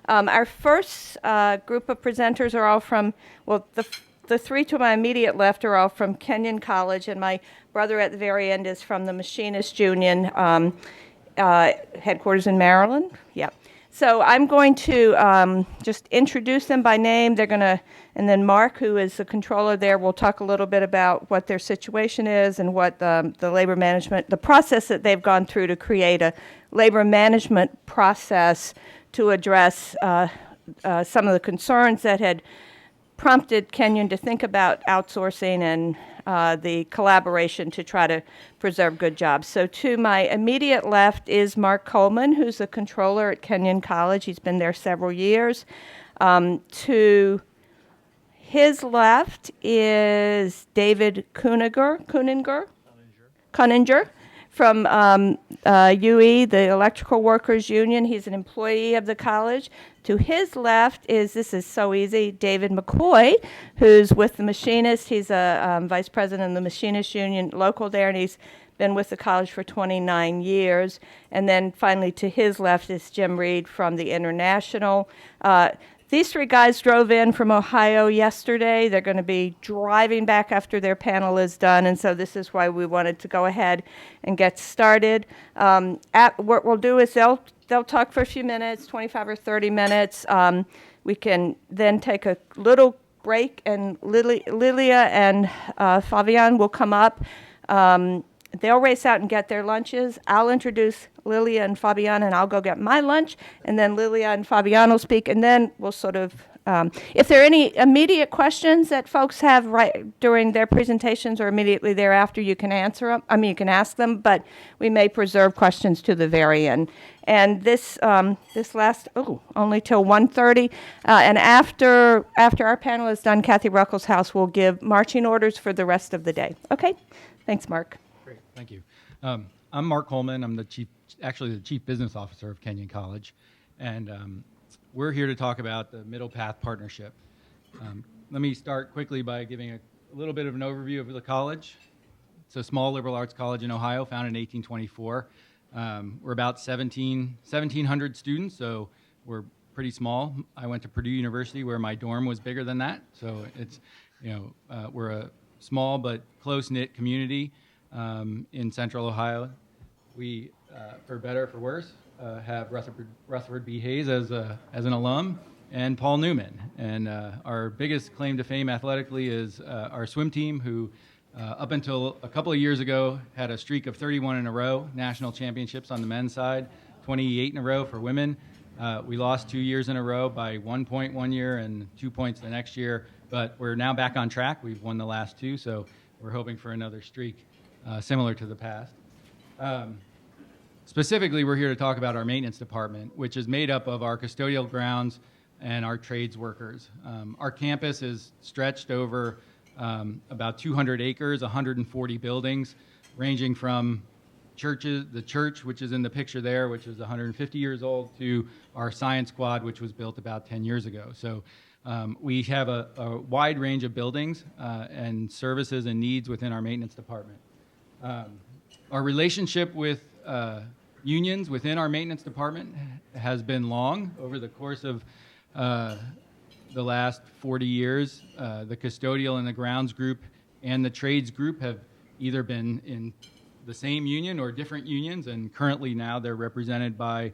Our first group of presenters are all from, well, the three to my immediate left are all from Kenyon College, and my brother at the very end is from the Machinist Union, headquarters in Maryland. Yeah. So I'm going to just introduce them by name. They're going to, and then Mark, who is the controller there, will talk a little bit about what their situation is and what the labor management, the process that they've gone through to create a labor management process to address some of the concerns that had prompted Kenyon to think about outsourcing and the collaboration to try to preserve good jobs. So to my immediate left is Mark Kohlman, who's a controller at Kenyon College. He's been there several years. To his left is David Kuninger from UE, the Electrical Workers Union. He's an employee of the college. To his left is, this is so easy, David McCoy, who's with the Machinist. He's a vice president of the Machinist Union local there, and he's been with the college for 29 years. And then finally to his left is Jim Reid from the International. These three guys drove in from Ohio yesterday. They're going to be driving back after their panel is done, and so this is why we wanted to go ahead and get started. What we'll do is they'll talk for a few minutes, 25 or 30 minutes. We can then take a little break, and Lilia and Fabian will come up. They'll race out and get their lunches. I'll introduce Lilia and Fabian, and I'll go get my lunch, and then Lilia and Fabian will speak, and then we'll sort of, if there are any immediate questions that folks have right during their presentations or immediately thereafter, you can answer them. I mean, you can ask them, but we may preserve questions to the very end. And this lasts only till 1:30, and after our panel is done, Kathy Ruckelshaus will give marching orders for the rest of the day. Okay, thanks, Mark. Great, thank you. I'm Mark Kohlman. I'm the Chief Business Officer of Kenyon College, and we're here to talk about the Middle Path Partnership. Let me start quickly by giving a little bit of an overview of the college. It's a small liberal arts college in Ohio, founded in 1824. We're about 1,700 students, so we're pretty small. I went to Purdue University, where my dorm was bigger than that, so it's, we're a small but close-knit community in Central Ohio. We, for better or for worse, have Rutherford B. Hayes as an alum, and Paul Newman. And our biggest claim to fame athletically is our swim team, who up until a couple of years ago had a streak of 31 in a row, national championships on the men's side, 28 in a row for women. We lost 2 years in a row by 1 point one year and 2 points the next year, but we're now back on track. We've won the last two, so we're hoping for another streak similar to the past. Specifically, we're here to talk about our maintenance department, which is made up of our custodial grounds and our trades workers. Our campus is stretched over about 200 acres, 140 buildings, ranging from the church, which is in the picture there, which is 150 years old, to our science squad, which was built about 10 years ago. So we have a wide range of buildings and services and needs within our maintenance department. Our relationship with unions within our maintenance department has been long. Over the course of the last 40 years, the custodial and the grounds group and the trades group have either been in the same union or different unions, and currently now they're represented by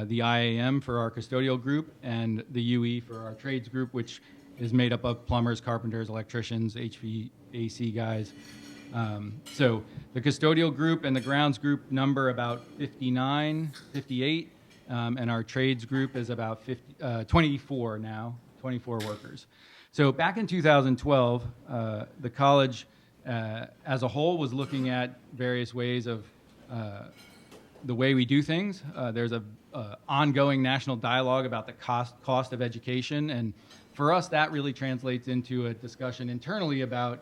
the IAM for our custodial group and the UE for our trades group, which is made up of plumbers, carpenters, electricians, HVAC guys. So the custodial group and the grounds group number about 59, 58, and our trades group is about 24 now, 24 workers. So back in 2012, the college as a whole was looking at various ways of the way we do things. There's a ongoing national dialogue about the cost of education, and for us that really translates into a discussion internally about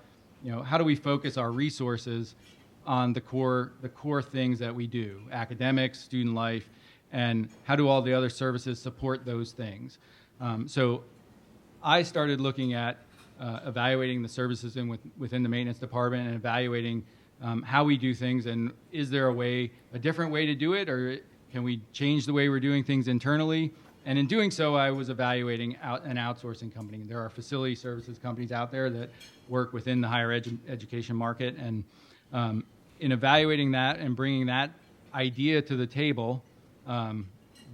how do we focus our resources on the core things that we do, academics, student life, and how do all the other services support those things. So I started looking at evaluating the services within the maintenance department and evaluating how we do things, and is there a different way to do it, or can we change the way we're doing things internally? And in doing so, I was evaluating an outsourcing company. There are facility services companies out there that work within the higher education market. And in evaluating that and bringing that idea to the table,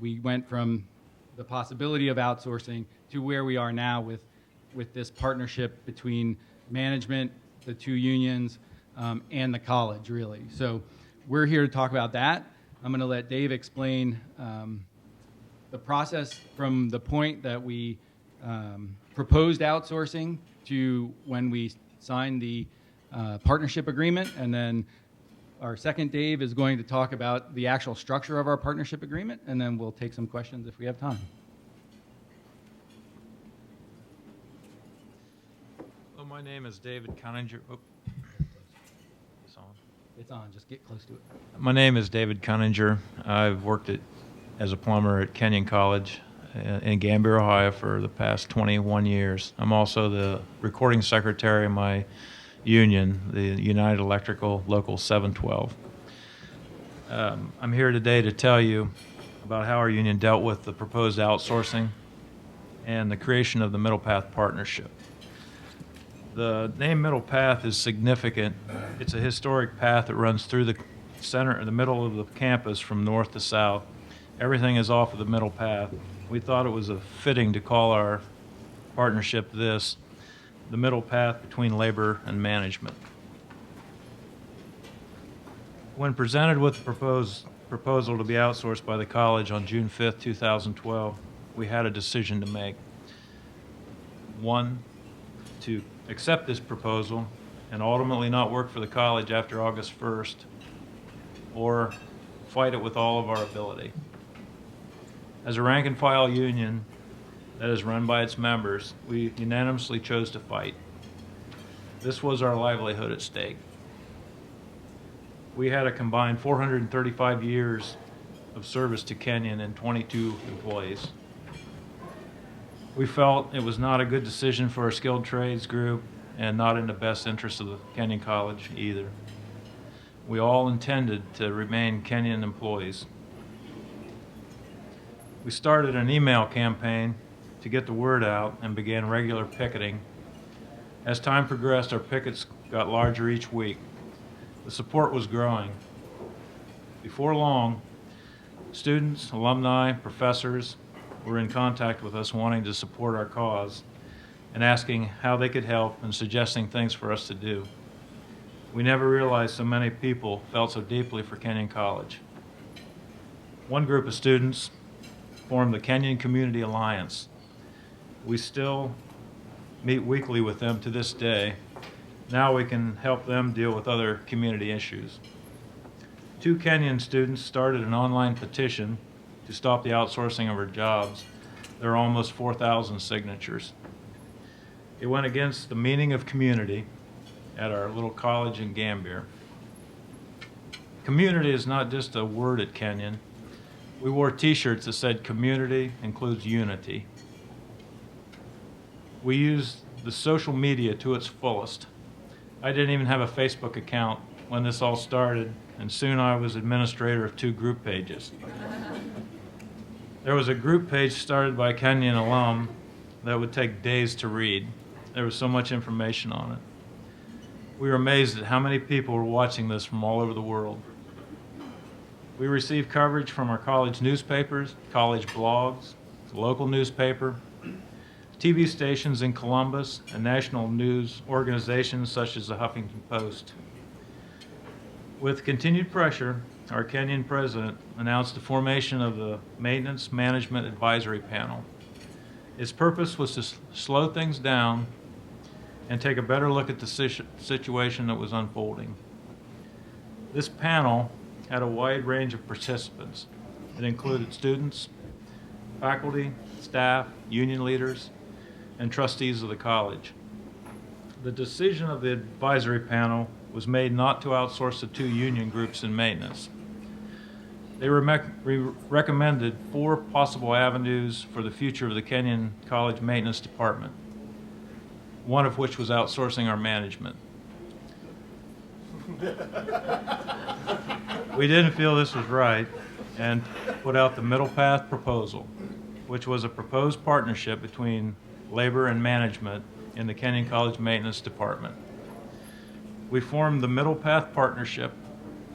we went from the possibility of outsourcing to where we are now with this partnership between management, the two unions, and the college, really. So we're here to talk about that. I'm going to let Dave explain the process from the point that we proposed outsourcing to when we signed the partnership agreement. And then our second Dave is going to talk about the actual structure of our partnership agreement, and then we'll take some questions if we have time. Hello, my name is David Kuninger. Oh, it's on. It's on. Just get close to it. My name is David Kuninger. I've worked as a plumber at Kenyon College in Gambier, Ohio for the past 21 years. I'm also the recording secretary of my union, the United Electrical Local 712. I'm here today to tell you about how our union dealt with the proposed outsourcing and the creation of the Middle Path Partnership. The name Middle Path is significant. It's a historic path that runs through the center, in the middle of the campus from north to south. Everything is off of the middle path. We thought it was fitting to call our partnership this, the middle path between labor and management. When presented with the proposal to be outsourced by the college on June 5th, 2012, we had a decision to make. One, to accept this proposal and ultimately not work for the college after August 1st, or fight it with all of our ability. As a rank and file union that is run by its members, we unanimously chose to fight. This was our livelihood at stake. We had a combined 435 years of service to Kenyon and 22 employees. We felt it was not a good decision for our skilled trades group and not in the best interest of the Kenyon College either. We all intended to remain Kenyon employees. We started an email campaign to get the word out and began regular picketing. As time progressed, our pickets got larger each week. The support was growing. Before long, students, alumni, professors were in contact with us wanting to support our cause and asking how they could help and suggesting things for us to do. We never realized so many people felt so deeply for Kenyon College. One group of students formed the Kenyon Community Alliance. We still meet weekly with them to this day. Now we can help them deal with other community issues. 2 Kenyon students started an online petition to stop the outsourcing of our jobs. There are almost 4,000 signatures. It went against the meaning of community at our little college in Gambier. Community is not just a word at Kenyon. We wore t-shirts that said community includes unity. We used the social media to its fullest. I didn't even have a Facebook account when this all started, and soon I was administrator of 2 group pages. There was a group page started by Kenyon alum that would take days to read. There was so much information on it. We were amazed at how many people were watching this from all over the world. We received coverage from our college newspapers, college blogs, the local newspaper, TV stations in Columbus, and national news organizations such as the Huffington Post. With continued pressure, our Kenyon president announced the formation of the Maintenance Management Advisory Panel. Its purpose was to slow things down and take a better look at the situation that was unfolding. This panel had a wide range of participants. It included students, faculty, staff, union leaders, and trustees of the college. The decision of the advisory panel was made not to outsource the 2 union groups in maintenance. They recommended 4 possible avenues for the future of the Kenyon College Maintenance Department, one of which was outsourcing our management. We didn't feel this was right and put out the Middle Path proposal. which was a proposed partnership between labor and management in the Kenyon College Maintenance Department. We formed the Middle Path Partnership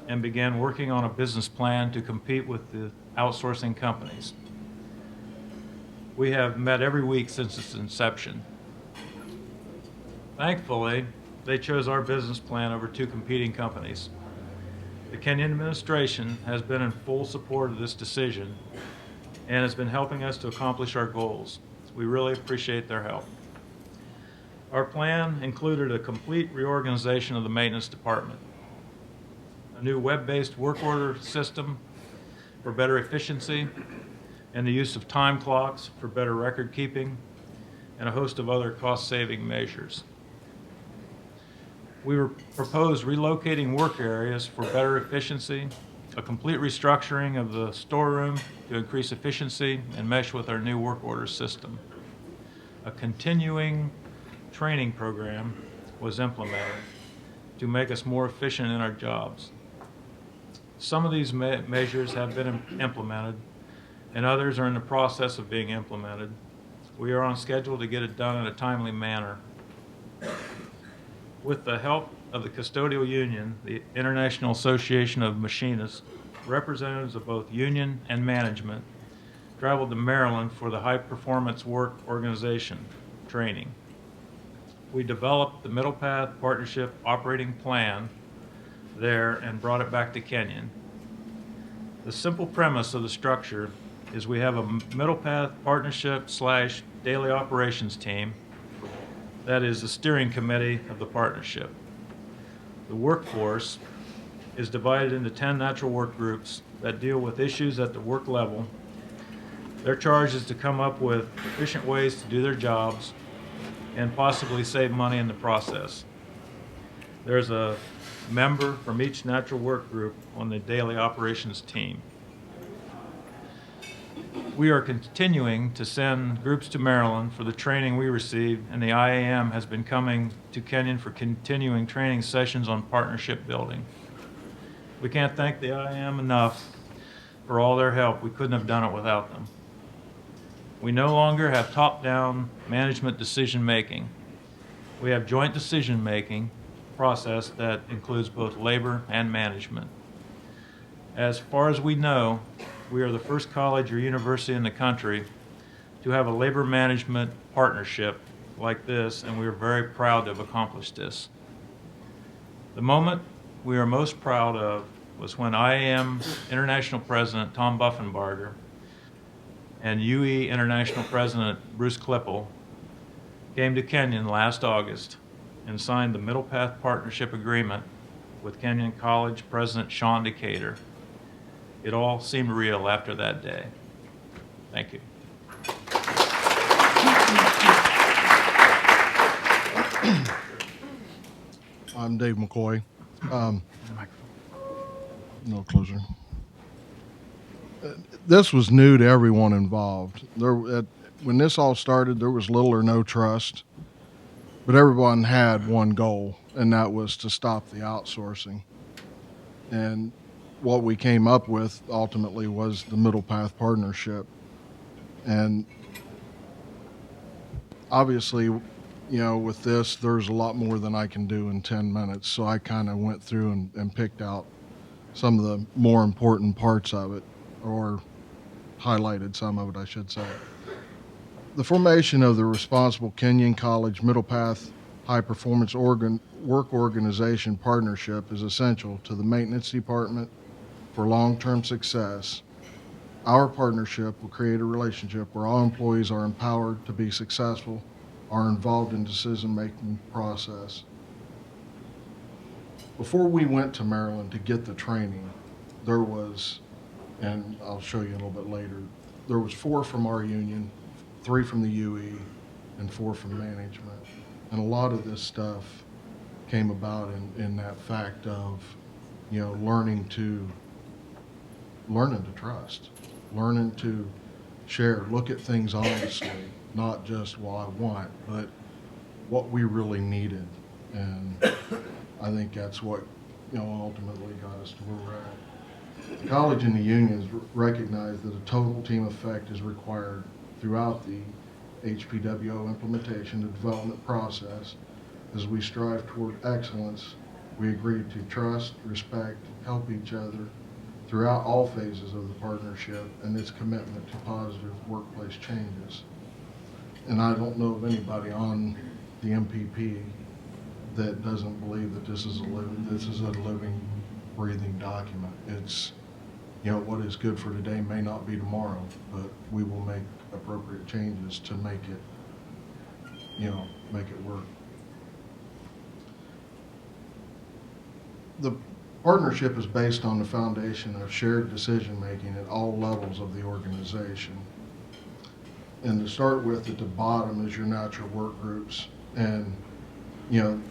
and began working on a business plan to compete with the outsourcing companies. We have met every week since its inception. Thankfully, they chose our business plan over two competing companies. The Kenyon administration has been in full support of this decision and has been helping us to accomplish our goals. We really appreciate their help. Our plan included a complete reorganization of the maintenance department, a new web-based work order system for better efficiency, and the use of time clocks for better record keeping, and a host of other cost-saving measures. We proposed relocating work areas for better efficiency, a complete restructuring of the storeroom to increase efficiency and mesh with our new work order system. A continuing training program was implemented to make us more efficient in our jobs. Some of these measures have been implemented, and others are in the process of being implemented. We are on schedule to get it done in a timely manner. With the help of the Custodial Union, the International Association of Machinists, representatives of both union and management traveled to Maryland for the High Performance Work Organization training. We developed the Middle Path Partnership operating plan there and brought it back to Kenyon. The simple premise of the structure is we have a Middle Path Partnership / daily operations team that is the steering committee of the partnership. The workforce is divided into 10 natural work groups that deal with issues at the work level. Their charge is to come up with efficient ways to do their jobs and possibly save money in the process. There's a member from each natural work group on the daily operations team. We are continuing to send groups to Maryland for the training we receive, and the IAM has been coming to Kenyon for continuing training sessions on partnership building. We can't thank the IAM enough for all their help. We couldn't have done it without them. We no longer have top-down management decision-making. We have joint decision-making process that includes both labor and management. As far as we know, we are the first college or university in the country to have a labor management partnership like this, and we are very proud to have accomplished this. The moment we are most proud of was when IAM International President Tom Buffenbarger and UE International President Bruce Klippel came to Kenyon last August and signed the Middle Path Partnership Agreement with Kenyon College President Sean Decatur. It all seemed real after that day. Thank you. I'm Dave McCoy. No closer. This was new to everyone involved. When this all started, there was little or no trust, but everyone had one goal, and that was to stop the outsourcing. And what we came up with ultimately was the Middle Path Partnership. And obviously, with this, there's a lot more than I can do in 10 minutes. So I kind of went through and picked out some of the more important parts of it, or highlighted some of it, I should say. The formation of the responsible Kenyon College Middle Path High Performance Work Organization Partnership is essential to the maintenance department for long-term success. Our partnership will create a relationship where all employees are empowered to be successful, are involved in decision-making process. Before we went to Maryland to get the training, there was, and I'll show you a little bit later, there was 4 from our union, 3 from the UE, and 4 from management. And a lot of this stuff came about in that fact of, learning to trust, learning to share, look at things honestly, not just what I want, but what we really needed. And I think that's what, ultimately got us to where we're at. The college and the unions recognize that a total team effect is required throughout the HPWO implementation and development process. As we strive toward excellence, we agree to trust, respect, help each other throughout all phases of the partnership and its commitment to positive workplace changes. And I don't know of anybody on the MPP that doesn't believe that this is a living, breathing document. It's, you know, what is good for today may not be tomorrow, but we will make appropriate changes to make it, you know, make it work. The partnership is based on the foundation of shared decision-making at all levels of the organization. And to start with, at the bottom is your natural work groups. And, you know,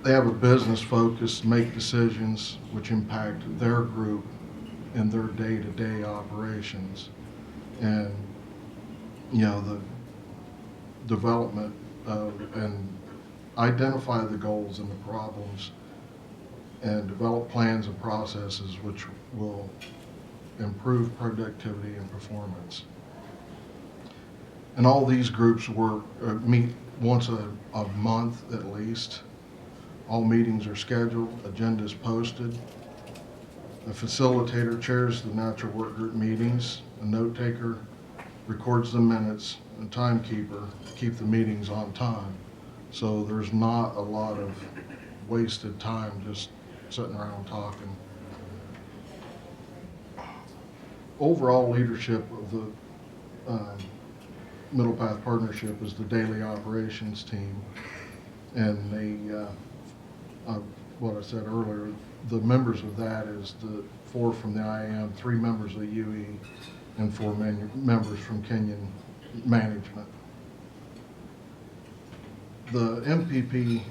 they have a business focus, make decisions which impact their group and their day-to-day operations. And, you know, the development of and identify the goals and the problems and develop plans and processes which will improve productivity and performance. And all these groups meet once a month at least. All meetings are scheduled, agendas posted. The facilitator chairs the natural work group meetings. A note taker records the minutes, and timekeeper keep the meetings on time. So there's not a lot of wasted time just sitting around talking. Overall leadership of the Middle Path Partnership is the daily operations team, and what I said earlier, the members of that is the 4 from the IAM, 3 members of UE, and 4 members from Kenyon management. The MPP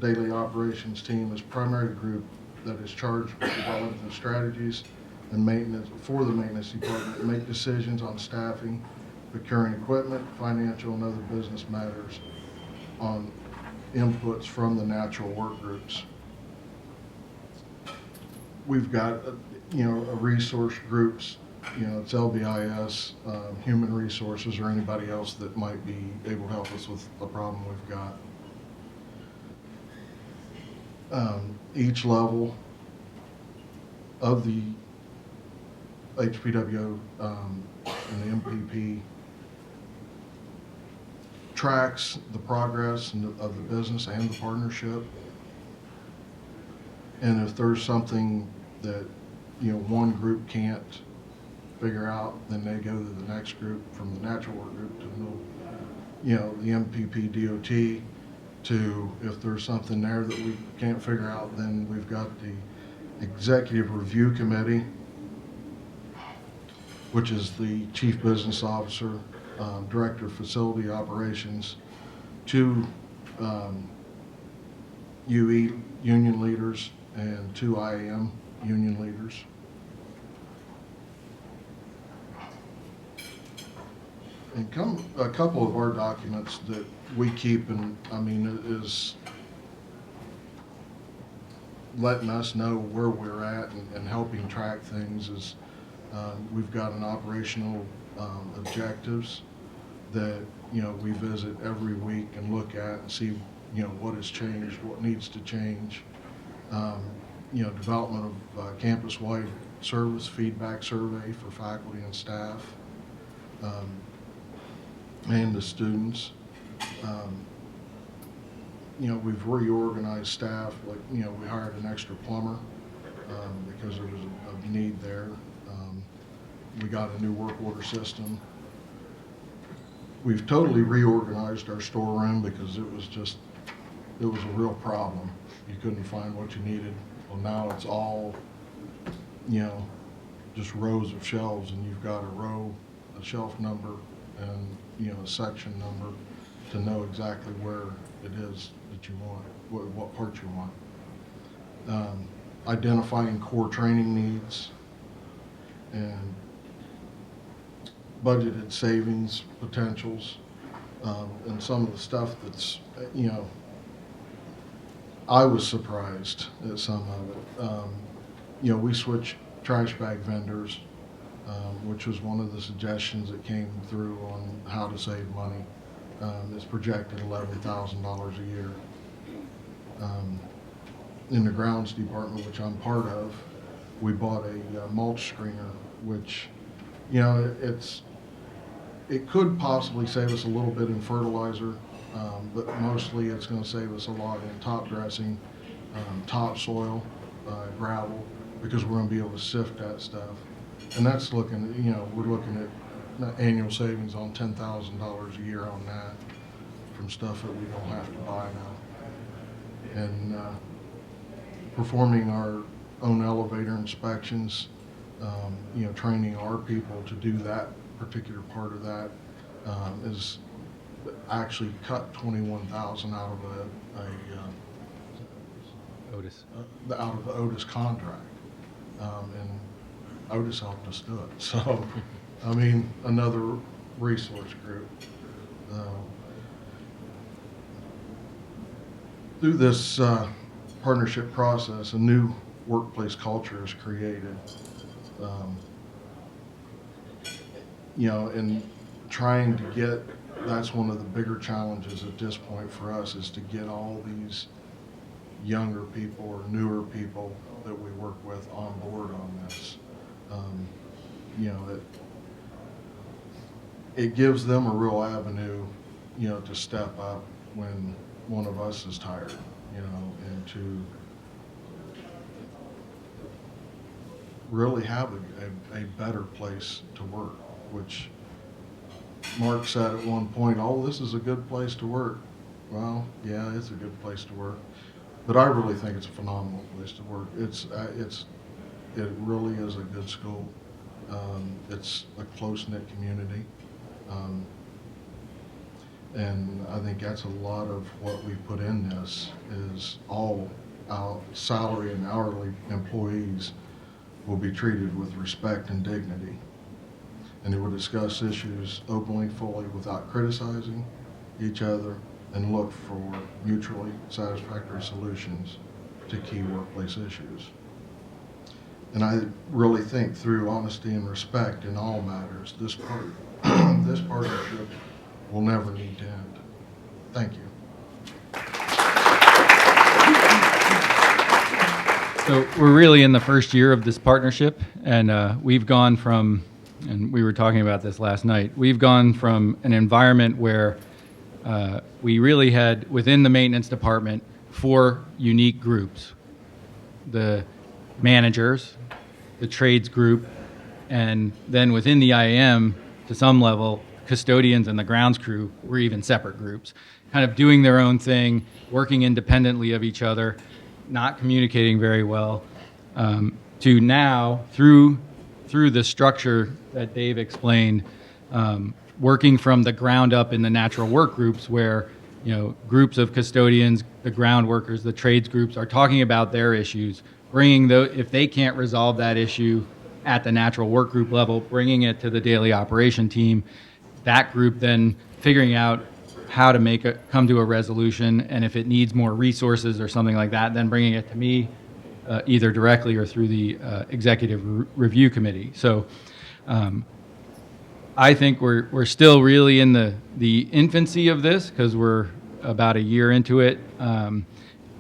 daily operations team is primary group that is charged with developing the strategies and maintenance for the maintenance department, make decisions on staffing, procuring equipment, financial and other business matters on inputs from the natural work groups. We've got, you know, resource groups, you know, it's LBIS, human resources, or anybody else that might be able to help us with the problem we've got. Each level of the HPWO and the MPP tracks the progress of the business and the partnership. And if there's something that, you know, one group can't figure out, then they go to the next group, from the natural work group to the, you know, the MPP DOT, to if there's something there that we can't figure out, then we've got the Executive Review Committee, which is the Chief Business Officer, Director of Facility Operations, 2 UE union leaders, and 2 IAM union leaders. And a couple of our documents that we keep, and I mean, it is letting us know where we're at and helping track things. Is we've got an operational objectives that, you know, we visit every week and look at and see, you know, what has changed, what needs to change. You know, development of campus-wide service feedback survey for faculty and staff, and the students. You know, we've reorganized staff. Like, you know, we hired an extra plumber because there was a need there. We got a new work order system. We've totally reorganized our storeroom because it was a real problem. You couldn't find what you needed. Well, now it's all, you know, just rows of shelves, and you've got a shelf number, and, you know, a section number to know exactly where it is that you want, what parts you want. Identifying core training needs and budgeted savings potentials, and some of the stuff that's, you know, I was surprised at some of it. You know, we switched trash bag vendors which was one of the suggestions that came through on how to save money. It's projected $11,000 a year. In the grounds department, which I'm part of, we bought a mulch screener, which, you know, it could possibly save us a little bit in fertilizer, but mostly it's going to save us a lot in top dressing, topsoil, gravel, because we're going to be able to sift that stuff. And that's looking, you know, we're looking at annual savings on $10,000 a year on that from stuff that we don't have to buy now. And performing our own elevator inspections, you know, training our people to do that particular part of that is actually cut 21,000 out of Otis. out of the Otis contract, and Otis helped us do it. So, I mean, another resource group. Through this partnership process, a new workplace culture is created. You know, and trying to get, that's one of the bigger challenges at this point for us, is to get all these younger people or newer people that we work with on board on this. You know, it gives them a real avenue, you know, to step up when one of us is tired, you know, and to really have a better place to work, which Mark said at one point, oh, this is a good place to work. Well, yeah, it's a good place to work, but I really think it's a phenomenal place to work. It really is a good school. It's a close-knit community. And I think that's a lot of what we put in this, is all our salary and hourly employees will be treated with respect and dignity. And they will discuss issues openly, fully, without criticizing each other, and look for mutually satisfactory solutions to key workplace issues. And I really think through honesty and respect in all matters, this partnership will never need to end. Thank you. So we're really in the first year of this partnership, and we've gone from, and we were talking about this last night, we've gone from an environment where we really had, within the maintenance department, 4 unique groups: the managers, the trades group, and then within the IAM, to some level, custodians and the grounds crew were even separate groups, kind of doing their own thing, working independently of each other, not communicating very well, to now, through the structure that Dave explained, working from the ground up in the natural work groups, where, you know, groups of custodians, the ground workers, the trades groups are talking about their issues, bringing if they can't resolve that issue at the natural work group level, bringing it to the daily operation team, that group then figuring out how to come to a resolution, and if it needs more resources or something like that, then bringing it to me, either directly or through the executive review committee. So I think we're still really in the infancy of this, because we're about a year into it,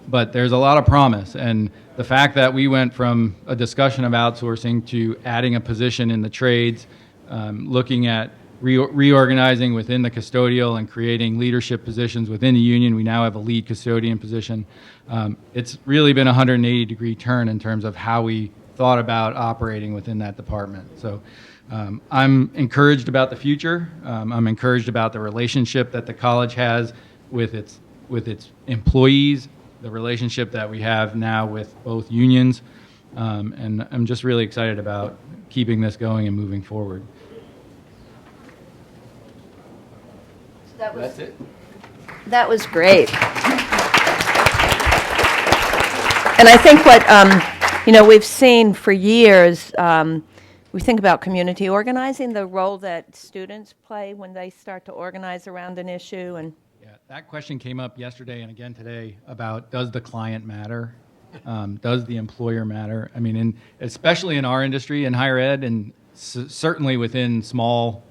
but there's a lot of promise. And the fact that we went from a discussion of outsourcing to adding a position in the trades, looking at reorganizing within the custodial and creating leadership positions within the union. We now have a lead custodian position. It's really been a 180-degree turn in terms of how we thought about operating within that department. So I'm encouraged about the future. I'm encouraged about the relationship that the college has with its employees, the relationship that we have now with both unions, and I'm just really excited about keeping this going and moving forward. That's it. That was great. And I think what, we've seen for years, we think about community organizing, the role that students play when they start to organize around an issue. And yeah, that question came up yesterday and again today about, does the client matter? Does the employer matter? I mean, especially in our industry, in higher ed, and certainly within small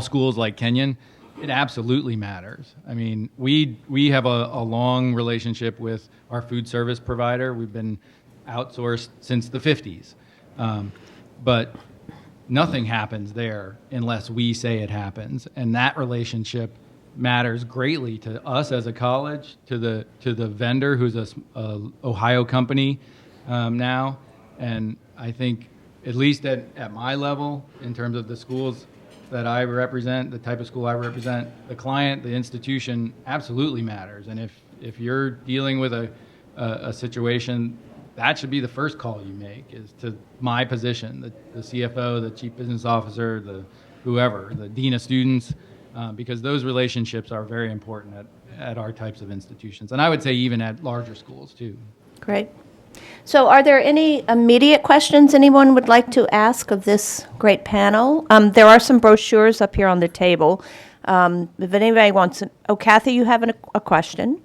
schools like Kenyon, it absolutely matters. I mean, we have a long relationship with our food service provider. We've been outsourced since the 50s. But nothing happens there unless we say it happens. And that relationship matters greatly to us as a college, to the vendor who's a Ohio company now. And I think, at least at my level, in terms of the schools that I represent, the type of school I represent, the client, the institution absolutely matters. And if you're dealing with a situation, that should be the first call you make, is to my position, the CFO, the chief business officer, the dean of students, because those relationships are very important at our types of institutions. And I would say even at larger schools too. Great. So are there any immediate questions anyone would like to ask of this great panel? There are some brochures up here on the table. If anybody wants to, Kathy, you have a question.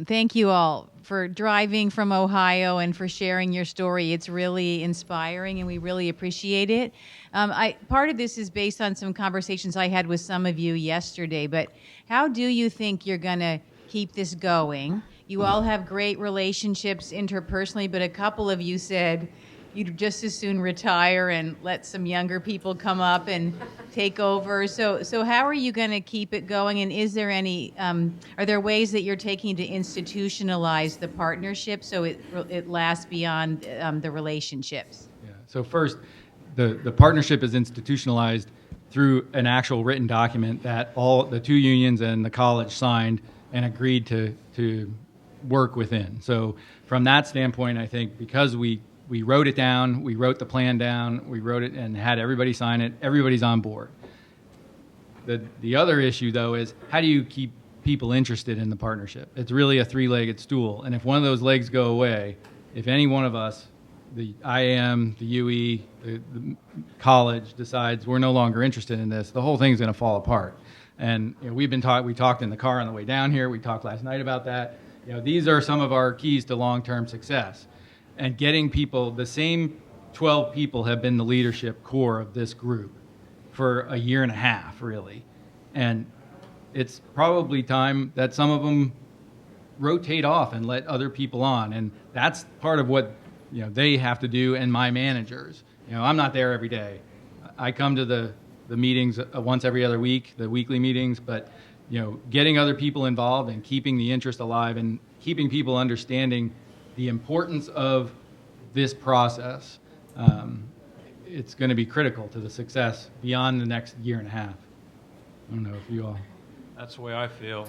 Thank you all for driving from Ohio and for sharing your story. It's really inspiring, and we really appreciate it. Part of this is based on some conversations I had with some of you yesterday, but how do you think you're going to keep this going? You all have great relationships interpersonally, but a couple of you said you'd just as soon retire and let some younger people come up and take over. So how are you going to keep it going? And is there any, are there ways that you're taking to institutionalize the partnership so it lasts beyond the relationships? Yeah. So first, the partnership is institutionalized through an actual written document that all the two unions and the college signed and agreed to work within. So from that standpoint, I think because we wrote it down, we wrote the plan down, we wrote it and had everybody sign it, everybody's on board. The other issue, though, is how do you keep people interested in the partnership? It's really a three-legged stool. And if one of those legs go away, if any one of us, the IAM, the UE, the college decides we're no longer interested in this, the whole thing's going to fall apart. And we talked in the car on the way down here. We talked last night about that. These are some of our keys to long-term success. And getting people, the same 12 people have been the leadership core of this group for a year and a half, really. And it's probably time that some of them rotate off and let other people on. And that's part of what they have to do, and my managers. I'm not there every day. I come to the meetings once every other week, the weekly meetings, but getting other people involved and keeping the interest alive and keeping people understanding the importance of this process, it's going to be critical to the success beyond the next year and a half. I don't know if you all... That's the way I feel.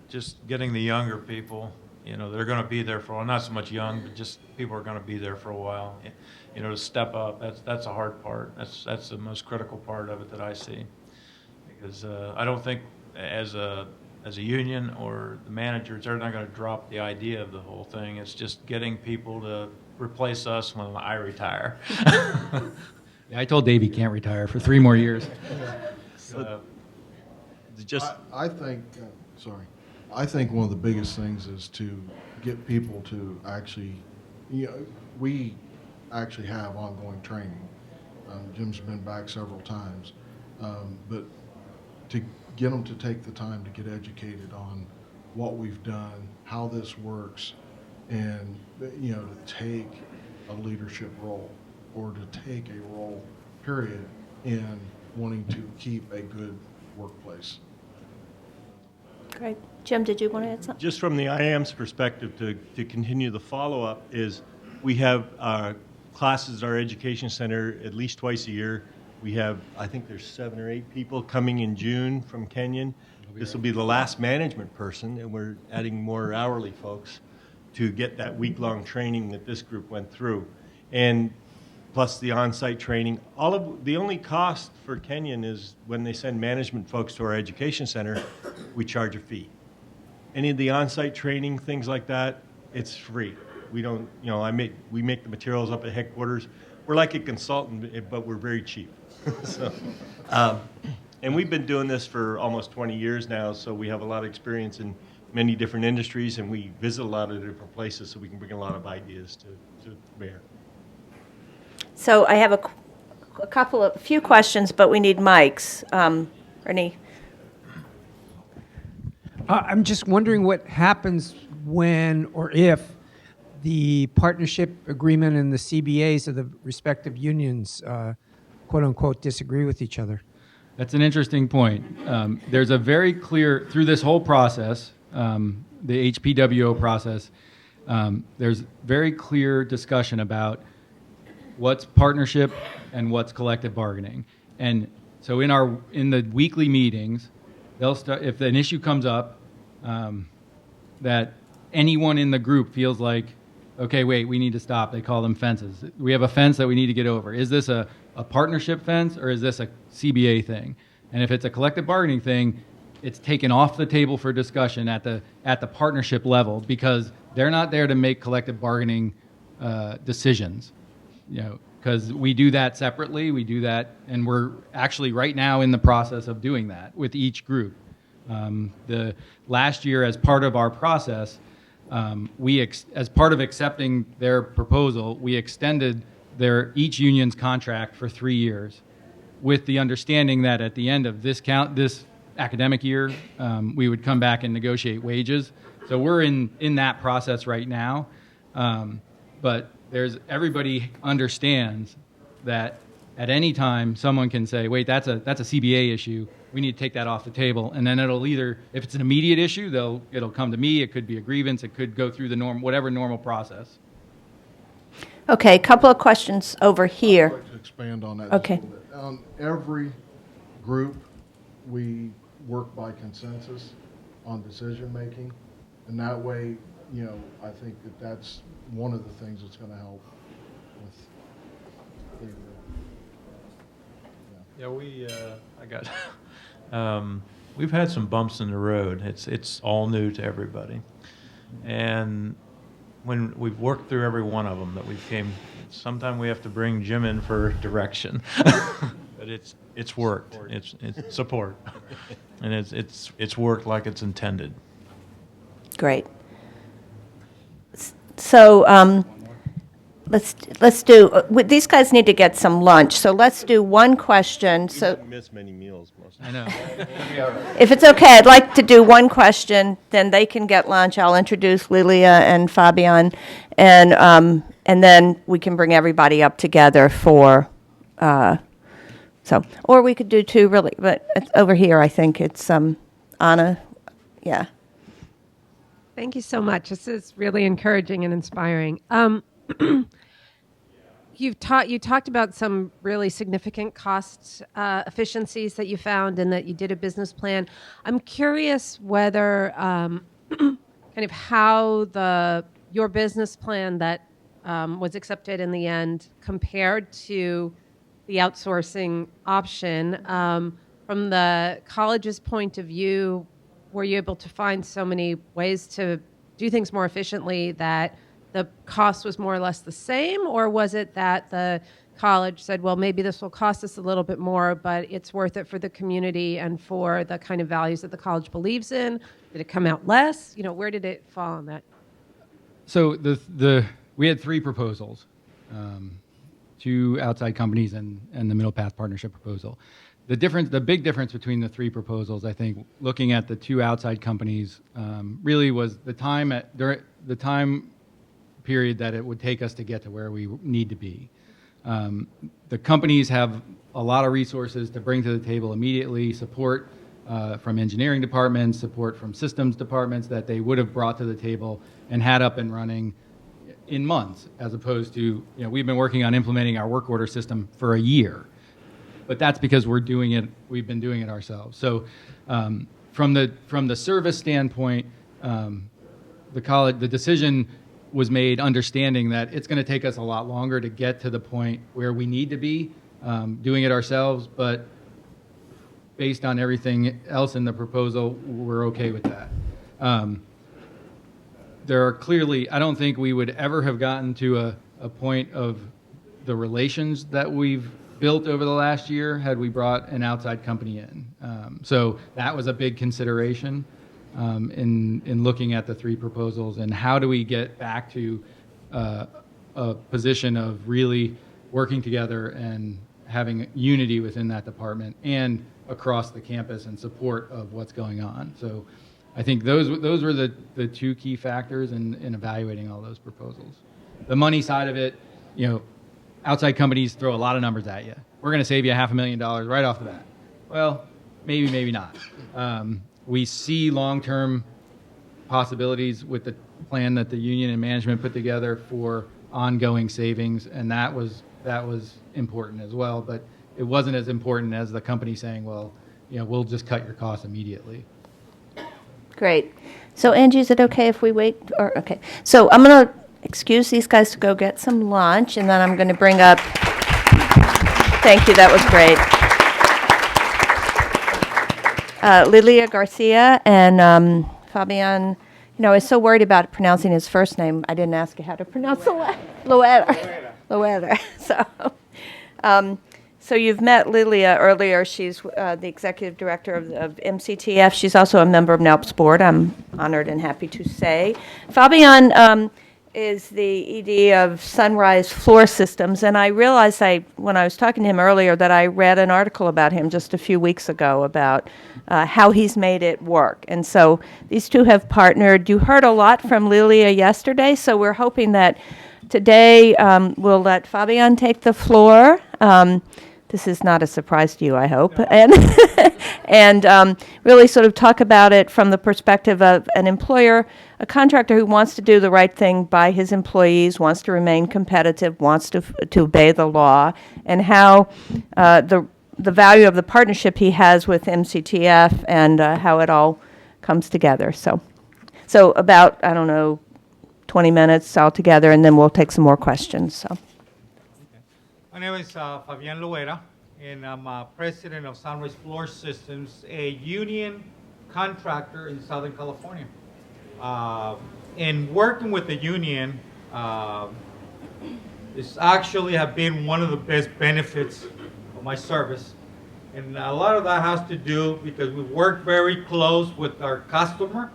Just getting the younger people, they're going to be there for a while. Not so much young, but just people are going to be there for a while. To step up, that's a hard part. That's the most critical part of it that I see. Because I don't think as a union or the managers, they're not going to drop the idea of the whole thing. It's just getting people to replace us when I retire. Yeah, I told Dave he can't retire for 3 more years. I think one of the biggest things is to get people to actually, we actually have ongoing training. Jim's been back several times, but to get them to take the time to get educated on what we've done, how this works, and to take a leadership role or to take a role, period, in wanting to keep a good workplace. Great. Jim, did you want to add something? Just from the IAM's perspective, to continue the follow-up, is we have classes at our education center at least twice a year. We have, I think there's 7 or 8 people coming in June from Kenyon. This will be the last management person, and we're adding more hourly folks to get that week-long training that this group went through. And plus the on-site training. The only cost for Kenyon is when they send management folks to our education center, we charge a fee. Any of the on-site training, things like that, it's free. We don't, we make the materials up at headquarters. We're like a consultant, but we're very cheap. And we've been doing this for almost 20 years now, so we have a lot of experience in many different industries, and we visit a lot of different places, so we can bring a lot of ideas to bear. So I have a few questions, but we need mics. Ernie? I'm just wondering what happens when or if the partnership agreement and the CBAs of the respective unions, quote unquote, disagree with each other. That's an interesting point. There's a very clear, through this whole process, the HPWO process, there's very clear discussion about what's partnership and what's collective bargaining. And so in the weekly meetings, they'll start, if an issue comes up that anyone in the group feels like, okay, wait, we need to stop. They call them fences. We have a fence that we need to get over. Is this a partnership fence or is this a CBA thing? And if it's a collective bargaining thing, it's taken off the table for discussion at the partnership level because they're not there to make collective bargaining decisions. Because we do that separately. We do that, and we're actually right now in the process of doing that with each group. The last year, as part of our process, as part of accepting their proposal, we extended each union's contract for 3 years, with the understanding that at the end of this academic year, we would come back and negotiate wages. So we're in that process right now, but everybody understands that at any time someone can say, wait, that's a CBA issue. We need to take that off the table. And then it'll either, if it's an immediate issue, it'll come to me. It could be a grievance. It could go through whatever normal process. Okay, a couple of questions over I'd here. like to expand on that. Okay. Just a little bit. Every group, we work by consensus on decision making, and that way, I think that's one of the things that's going to help with. We've had some bumps in the road. It's all new to everybody, and when we've worked through every one of them, sometimes we have to bring Jim in for direction, but it's worked. It's support, and it's worked like it's intended. Great. So let's do. These guys need to get some lunch, so let's do one question. So We miss many meals most of I know. if it's okay, I'd like to do one question. Then they can get lunch. I'll introduce Lilia and Fabian, and then we can bring everybody up together for. Or we could do two really, but it's over here. I think it's Anna. Yeah. Thank you so much. This is really encouraging and inspiring. You talked about some really significant cost efficiencies that you found and that you did a business plan. I'm curious whether kind of how your business plan that was accepted in the end compared to the outsourcing option. From the college's point of view, were you able to find so many ways to do things more efficiently that the cost was more or less the same, or was it that the college said, well, maybe this will cost us a little bit more, but it's worth it for the community and for the kind of values that the college believes in? Did it come out less? Where did it fall on that? So we had 3 proposals, 2 outside companies and the Middle Path Partnership proposal. The big difference between the 3 proposals, I think, looking at the 2 outside companies, really was the time period that it would take us to get to where we need to be. The companies have a lot of resources to bring to the table immediately, support from engineering departments, support from systems departments that they would have brought to the table and had up and running in months, as opposed to, we've been working on implementing our work order system for a year. But that's because we've been doing it ourselves. So from the service standpoint, the decision was made understanding that it's going to take us a lot longer to get to the point where we need to be doing it ourselves, but based on everything else in the proposal, we're okay with that. There are clearly, I don't think we would ever have gotten to a point of the relations that we've built over the last year had we brought an outside company in. So that was a big consideration. in looking at the three proposals and how do we get back to a position of really working together and having unity within that department and across the campus in support of what's going on. So I think those were the two key factors in evaluating all those proposals. The money side of it, outside companies throw a lot of numbers at you. We're going to save you $500,000 right off the bat. Well, maybe not. We see long-term possibilities with the plan that the union and management put together for ongoing savings, and that was important as well. But it wasn't as important as the company saying, well, we'll just cut your costs immediately. Great. So Angie, is it okay if we wait? Or okay. So I'm going to excuse these guys to go get some lunch, and then I'm going to bring up. Thank you. That was great. Lilia Garcia and Fabian. I was so worried about pronouncing his first name, I didn't ask you how to pronounce Loera. So you've met Lilia earlier. She's the executive director of MCTF. She's also a member of NELP's board, I'm honored and happy to say. Fabian is the ED of Sunrise Floor Systems, and I realized when I was talking to him earlier that I read an article about him just a few weeks ago about how he's made it work. And so these two have partnered. You heard a lot from Lilia yesterday, so we're hoping that today we'll let Fabian take the floor. This is not a surprise to you, I hope, and really sort of talk about it from the perspective of an employer, a contractor who wants to do the right thing by his employees, wants to remain competitive, wants to obey the law, and how the value of the partnership he has with MCTF and how it all comes together. So about, 20 minutes altogether, and then we'll take some more questions. So. My name is Fabian Loera, and I'm president of Sunrise Floor Systems, a union contractor in Southern California. And working with the union is actually have been one of the best benefits of my service. And a lot of that has to do because we work very close with our customer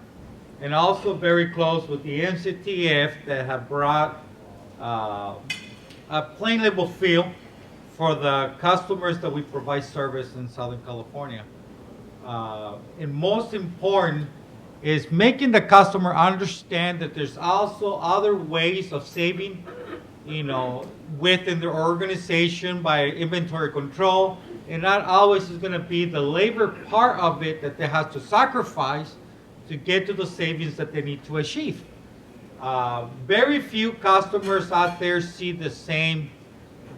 and also very close with the MCTF that have brought a plain label feel for the customers that we provide service in Southern California. And most important is making the customer understand that there's also other ways of saving, within their organization by inventory control. And not always is going to be the labor part of it that they have to sacrifice to get to the savings that they need to achieve. Very few customers out there see the same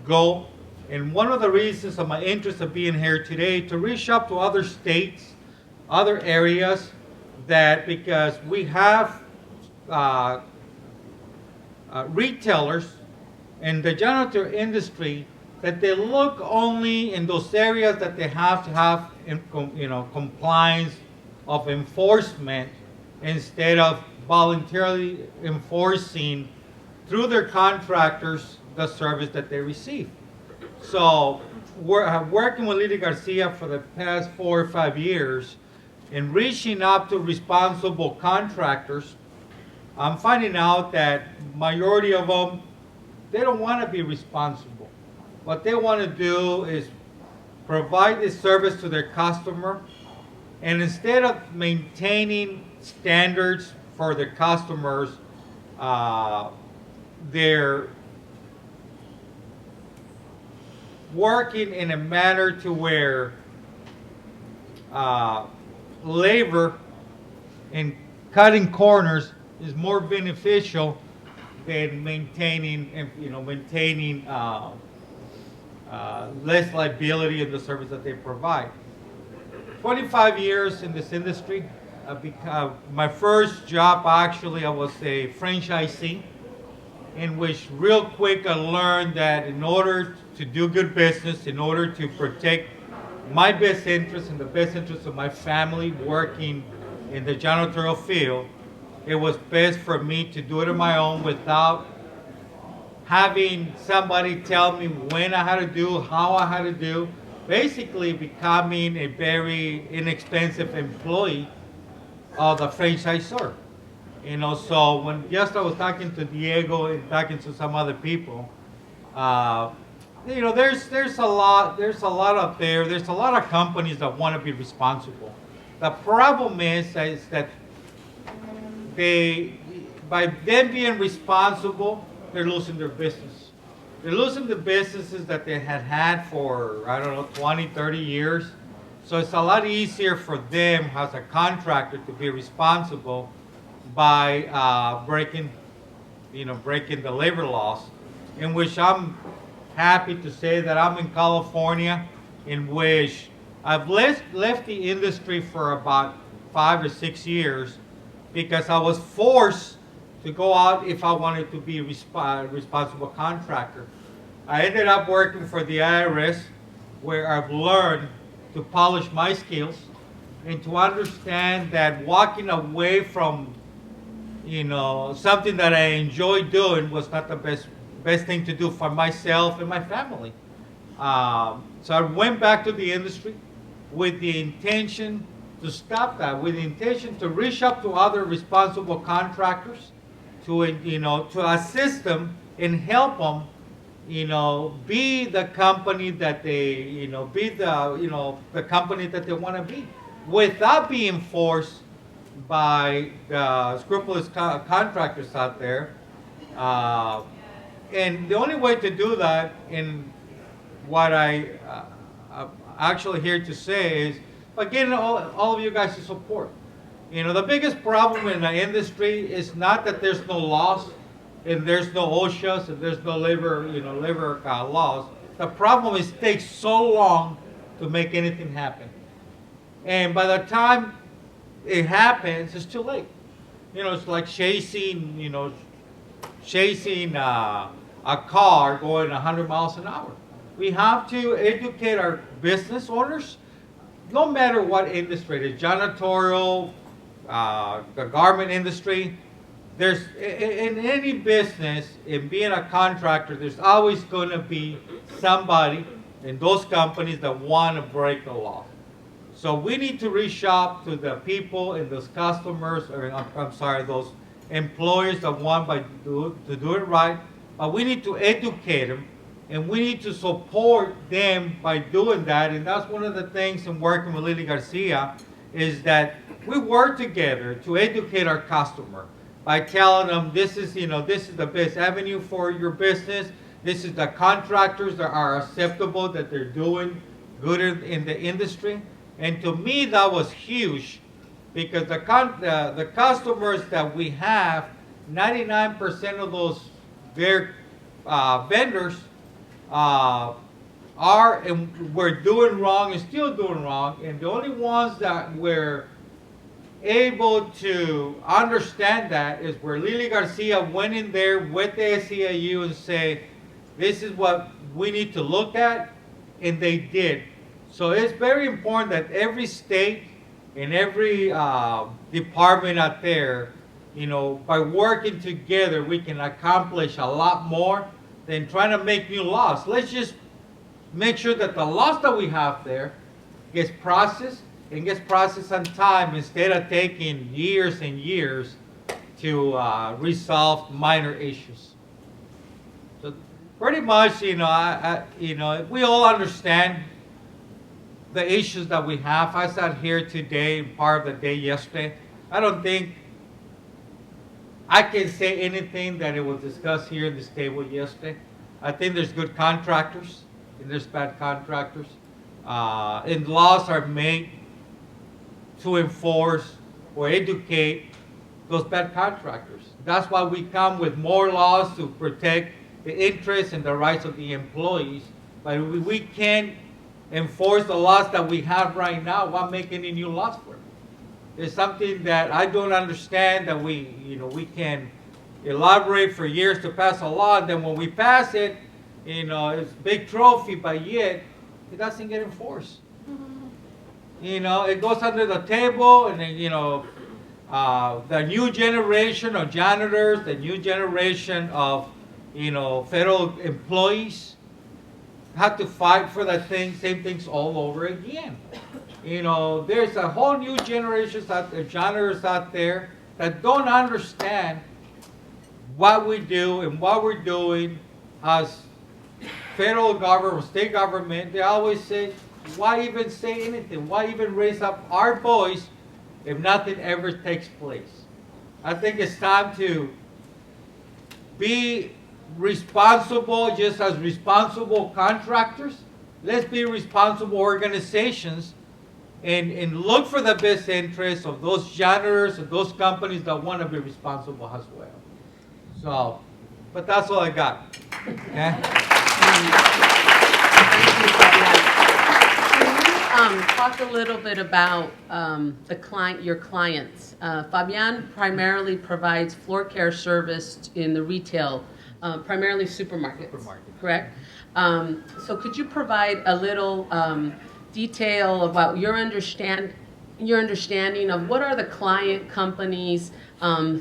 goal. And one of the reasons of my interest of being here today to reach up to other states, other areas, because we have retailers in the janitor industry that they look only in those areas that they have to have compliance of enforcement instead of voluntarily enforcing through their contractors the service that they receive. So we're working with Lilia Garcia for the past 4 or 5 years in reaching up to responsible contractors. I'm finding out that majority of them, they don't want to be responsible. What they want to do is provide this service to their customer, and instead of maintaining standards for their customers, they're working in a manner to where labor and cutting corners is more beneficial than maintaining less liability in the service that they provide. 25 years in this industry. My first job, actually, I was a franchisee, in which real quick I learned that in order to do good business, in order to protect my best interest and the best interest of my family working in the janitorial field, it was best for me to do it on my own without having somebody tell me when I had to do, how I had to do, basically becoming a very inexpensive employee of the franchisor. So when just I was talking to Diego and talking to some other people, there's a lot out there. There's a lot of companies that want to be responsible. The problem is that by them being responsible, they're losing their business. They're losing the businesses that they had for, I don't know, 20, 30 years. So it's a lot easier for them as a contractor to be responsible by breaking the labor laws, in which I'm happy to say that I'm in California, in which I've left the industry for about 5 or 6 years because I was forced to go out if I wanted to be a responsible contractor. I ended up working for the IRS, where I've learned to polish my skills and to understand that walking away from something that I enjoy doing was not the best thing to do for myself and my family. So I went back to the industry with the intention to stop that, with the intention to reach up to other responsible contractors, to assist them and help them, be the company that they, be the company that they want to be, without being forced by the scrupulous contractors out there. And the only way to do that, in what I'm actually here to say, is by getting all of you guys to support. The biggest problem in the industry is not that there's no laws and there's no OSHAs and there's no labor laws. The problem is it takes so long to make anything happen. And by the time it happens, it's too late. It's like chasing a car going 100 miles an hour. We have to educate our business owners, no matter what industry it is, janitorial, the garment industry. There's in any business, in being a contractor, there's always going to be somebody in those companies that want to break the law. So we need to reach out to the people and those customers, or those employers that want to do it right. But we need to educate them, and we need to support them by doing that. And that's one of the things in working with Lily Garcia, is that we work together to educate our customer by telling them this is the best avenue for your business. This is the contractors that are acceptable, that they're doing good in the industry. And to me, that was huge, because the customers that we have, 99% of those vendors are and were doing wrong and still doing wrong. And the only ones that were able to understand that is where Lily Garcia went in there with the SEIU and say, this is what we need to look at, and they did. So it's very important that every state and every department out there, by working together, we can accomplish a lot more than trying to make new laws. Let's just make sure that the laws that we have there gets processed, and gets processed on time, instead of taking years and years to resolve minor issues. So pretty much, we all understand the issues that we have. I sat here today, part of the day yesterday. I don't think I can say anything that it was discussed here in this table yesterday. I think there's good contractors and there's bad contractors. And laws are made to enforce or educate those bad contractors. That's why we come with more laws to protect the interests and the rights of the employees. But we can't enforce the laws that we have right now. Why make any new laws for it? It's something that I don't understand, that we can elaborate for years to pass a law, and then when we pass it, it's a big trophy, but yet it doesn't get enforced. It goes under the table, and then, the new generation of janitors, the new generation of, federal employees have to fight for that same things all over again. There's a whole new generations janitors out there that don't understand what we do and what we're doing as federal government, state government. They always say, why even say anything? Why even raise up our voice if nothing ever takes place? I think it's time to be responsible, just as responsible contractors. Let's be responsible organizations and look for the best interests of those janitors and those companies that want to be responsible as well. So, but that's all I got. Okay? Talk a little bit about your clients. Fabian primarily provides floor care service in the retail, primarily supermarkets. Correct? So could you provide a little detail about your understanding of what are the client companies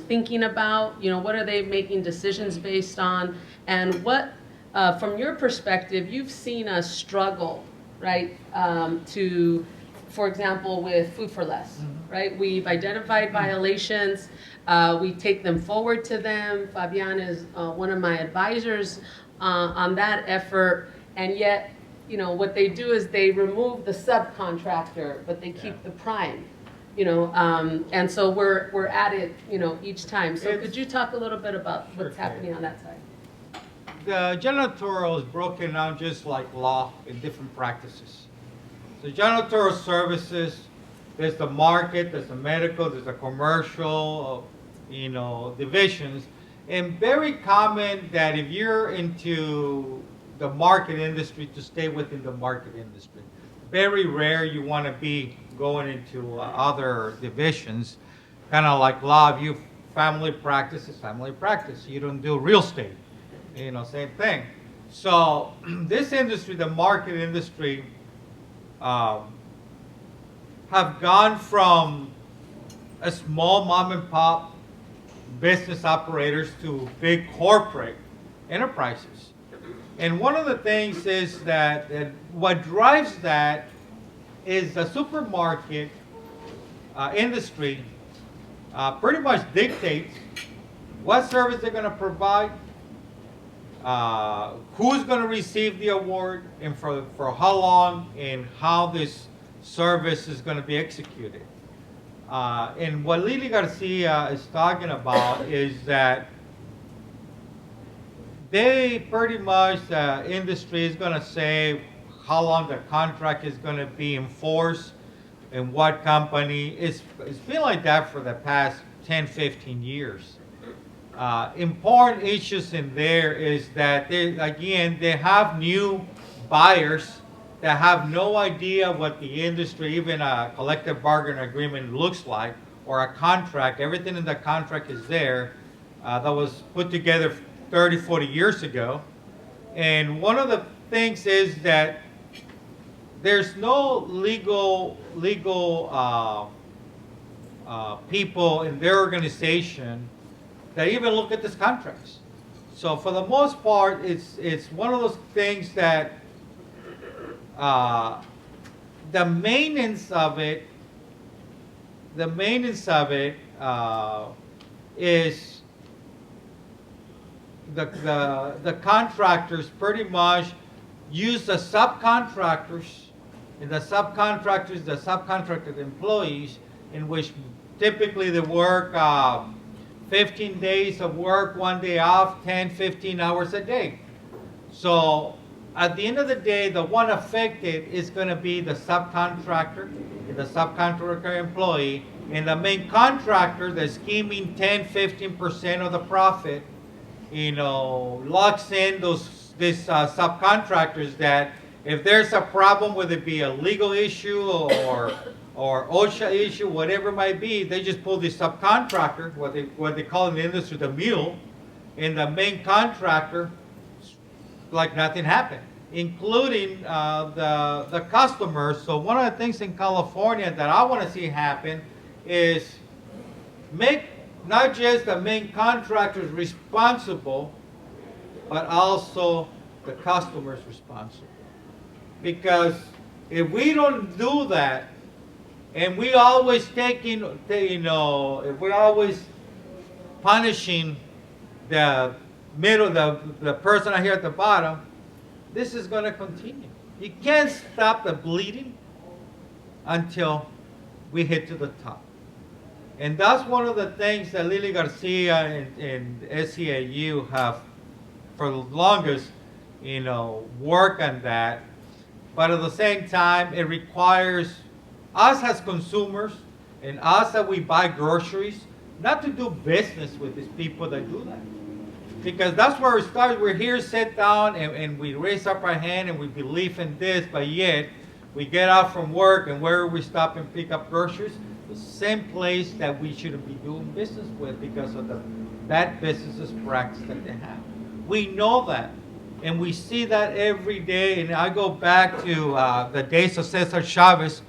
thinking about? What are they making decisions based on? And what, from your perspective, you've seen us struggle, right, for example, with Food for Less, right? We've identified violations. We take them forward to them. Fabian is one of my advisors on that effort. And yet, what they do is they remove the subcontractor, but they keep the prime. And so we're at it, each time. So could you talk a little bit about what's happening on that side? The janitorial is broken down just like law in different practices. So janitorial services, there's the market, there's the medical, there's the commercial, divisions. And very common that if you're into the market industry, to stay within the market industry. Very rare you want to be going into other divisions. Kind of like law, if you family practice is family practice. You don't do real estate. Same thing. So this industry, the market industry, have gone from a small mom and pop business operators to big corporate enterprises. And one of the things is that what drives that is the supermarket industry pretty much dictates what service they're going to provide, who's going to receive the award, and for how long, and how this service is going to be executed. And what Lily Garcia is talking about is that they pretty much, the industry is going to say how long the contract is going to be enforced and what company. It's been like that for the past 10, 15 years. Important issues in there is that they have new buyers that have no idea what the industry, even a collective bargaining agreement looks like, or a contract. Everything in the contract is there that was put together 30, 40 years ago. And one of the things is that there's no legal people in their organization that even look at these contracts. So for the most part, it's one of those things that the maintenance of it is the contractors pretty much use the subcontractors, and the subcontracted employees, in which typically they work 15 days of work, 1 day off, 10, 15 hours a day. So at the end of the day, the one affected is going to be the subcontractor, the subcontractor employee, and the main contractor that's scheming 10, 15% of the profit, locks in these subcontractors that if there's a problem, whether it be a legal issue or OSHA issue, whatever it might be, they just pull the subcontractor, what they call in the industry the mule, and the main contractor, like nothing happened, including the customers. So one of the things in California that I want to see happen is make not just the main contractors responsible, but also the customers responsible. Because if we don't do that, And we always we're always punishing the middle, the person out here at the bottom. This is going to continue. You can't stop the bleeding until we hit to the top. And that's one of the things that Lily Garcia and SEAU have for the longest, work on that. But at the same time, it requires us as consumers and us that we buy groceries not to do business with these people that do that. Because that's where it starts. We're here, sit down, and we raise up our hand and we believe in this, but yet we get out from work and where we stop and pick up groceries, the same place that we shouldn't be doing business with because of the bad businesses practice that they have. We know that, and we see that every day. And I go back to the days of Cesar Chavez,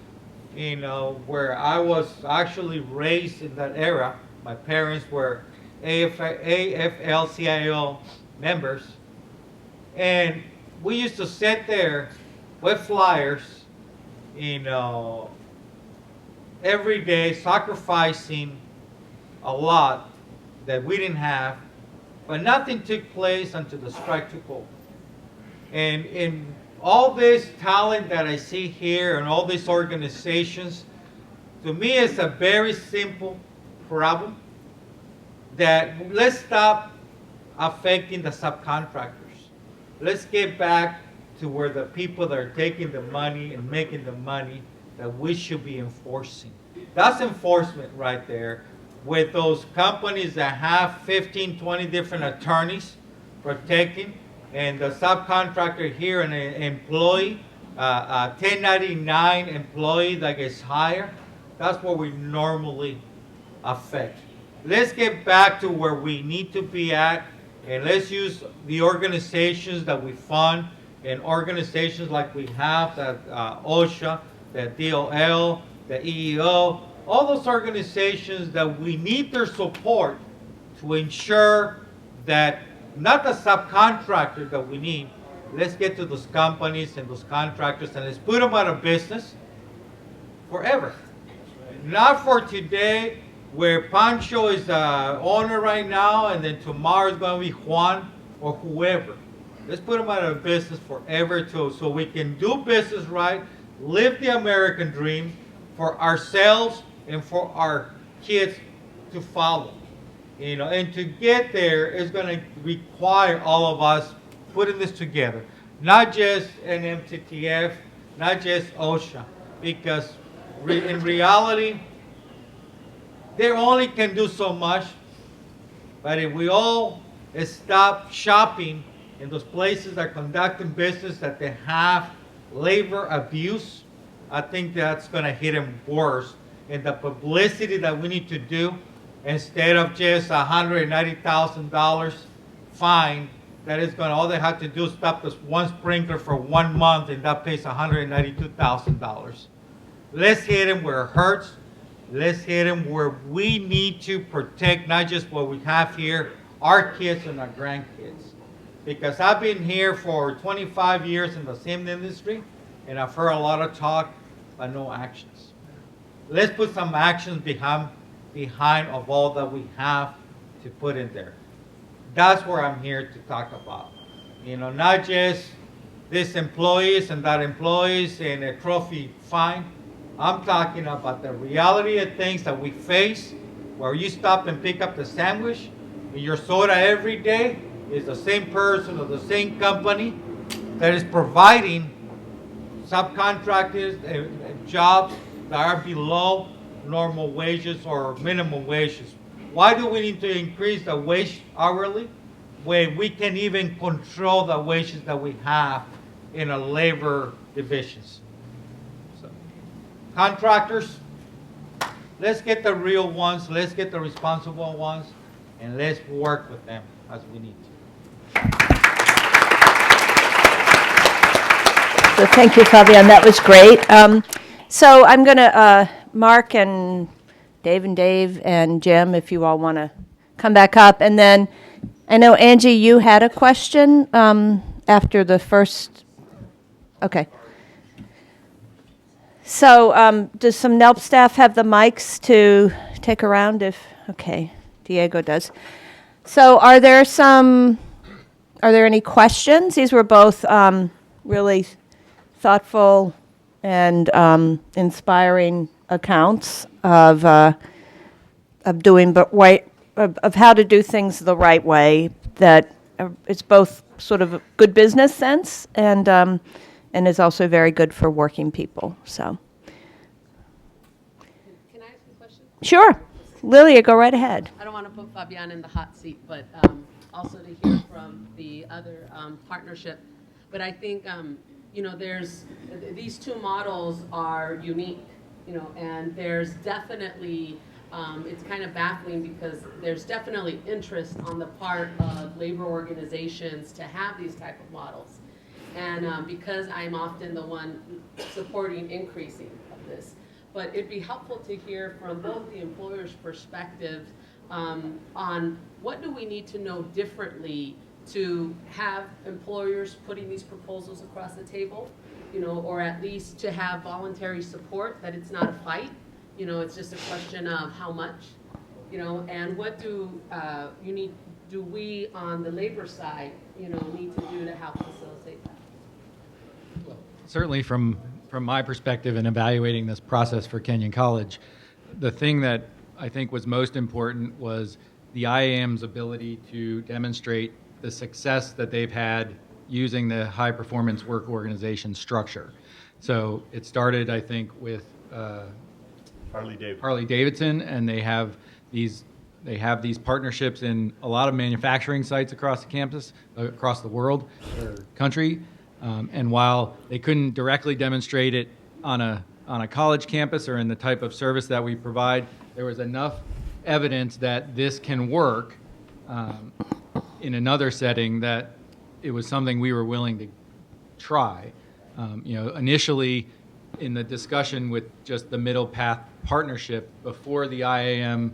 where I was actually raised in that era. My parents were AFL-CIO members, and we used to sit there with flyers, every day, sacrificing a lot that we didn't have, but nothing took place until the strike took over. And in all this talent that I see here and all these organizations, to me it's a very simple problem that let's stop affecting the subcontractors. Let's get back to where the people that are taking the money and making the money that we should be enforcing. That's enforcement right there, with those companies that have 15, 20 different attorneys protecting, and the subcontractor here, an employee, a 1099 employee that gets hired. That's what we normally affect. Let's get back to where we need to be at, and let's use the organizations that we fund, and organizations like we have, that OSHA, the DOL, the EEO, all those organizations that we need their support to ensure that not the subcontractor that we need, let's get to those companies and those contractors and let's put them out of business forever. Not for today, where Pancho is the owner right now, and then tomorrow is going to be Juan or whoever. Let's put them out of business forever too, so we can do business right, live the American dream for ourselves and for our kids to follow. And to get there is going to require all of us putting this together. Not just an MTTF, not just OSHA, because in reality, they only can do so much. But if we all stop shopping in those places that are conducting business that they have labor abuse, I think that's going to hit them worse. And the publicity that we need to do, instead of just $190,000 fine, that is going to, all they have to do is stop this one sprinkler for 1 month, and that pays $192,000. Let's hit them where it hurts. Let's hit them where we need to protect not just what we have here, our kids and our grandkids. Because I've been here for 25 years in the same industry, and I've heard a lot of talk, but no actions. Let's put some actions behind of all that we have to put in there. That's where I'm here to talk about. Not just this employees and that employees and a trophy fine. I'm talking about the reality of things that we face, where you stop and pick up the sandwich, and your soda every day is the same person or the same company that is providing subcontractors jobs that are below normal wages or minimum wages. Why do we need to increase the wage hourly when we can even control the wages that we have in our labor divisions? So, contractors, let's get the real ones, let's get the responsible ones, and let's work with them as we need to. So thank you, Fabian. That was great. So I'm going to, Mark and Dave and Jim, if you all want to come back up. And then I know, Angie, you had a question after the first. Okay. So does some NELP staff have the mics to take around if, okay, Diego does. So are there any questions? These were both really thoughtful and inspiring accounts of doing of how to do things the right way. That it's both sort of a good business sense and is also very good for working people. So, Can I ask you a question? sure, Lilia, go right ahead. I don't want to put Fabian in the hot seat, but also to hear from the other partnership. But I think, there's, these two models are unique, and there's definitely, it's kind of baffling because there's definitely interest on the part of labor organizations to have these type of models. And because I'm often the one supporting increasing of this. But it'd be helpful to hear from both the employer's perspective on what do we need to know differently to have employers putting these proposals across the table, or at least to have voluntary support, that it's not a fight, it's just a question of how much, and what do we on the labor side, need to do to help facilitate that? Certainly from my perspective in evaluating this process for Kenyon College, the thing that I think was most important was the IAM's ability to demonstrate the success that they've had using the high performance work organization structure. So it started, I think, with Harley Davidson, and they have these partnerships in a lot of manufacturing sites across the campus, across the world or country. And while they couldn't directly demonstrate it on a college campus or in the type of service that we provide, there was enough evidence that this can work in another setting that it was something we were willing to try. Initially in the discussion with just the Middle Path Partnership before the IAM,